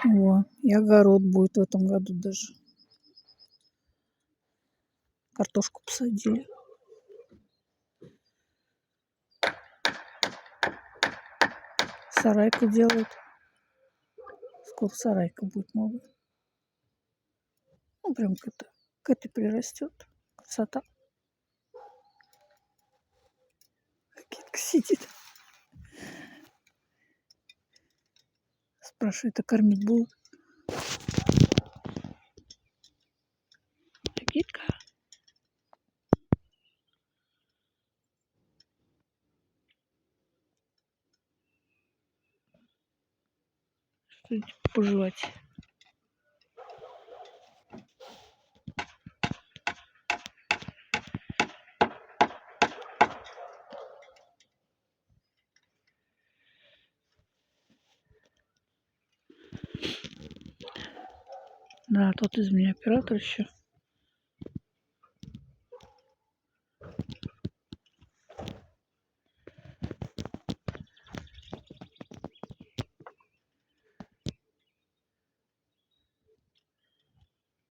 Во, и огород будет в этом году даже. Картошку посадили. Сарайку делают. Скоро сарайка будет новая. Ну, прям к этой прирастет. Красота. Китка сидит. Спрашивает, а кормить будут? Китка. Что пожевать? Да, тот из меня оператор еще.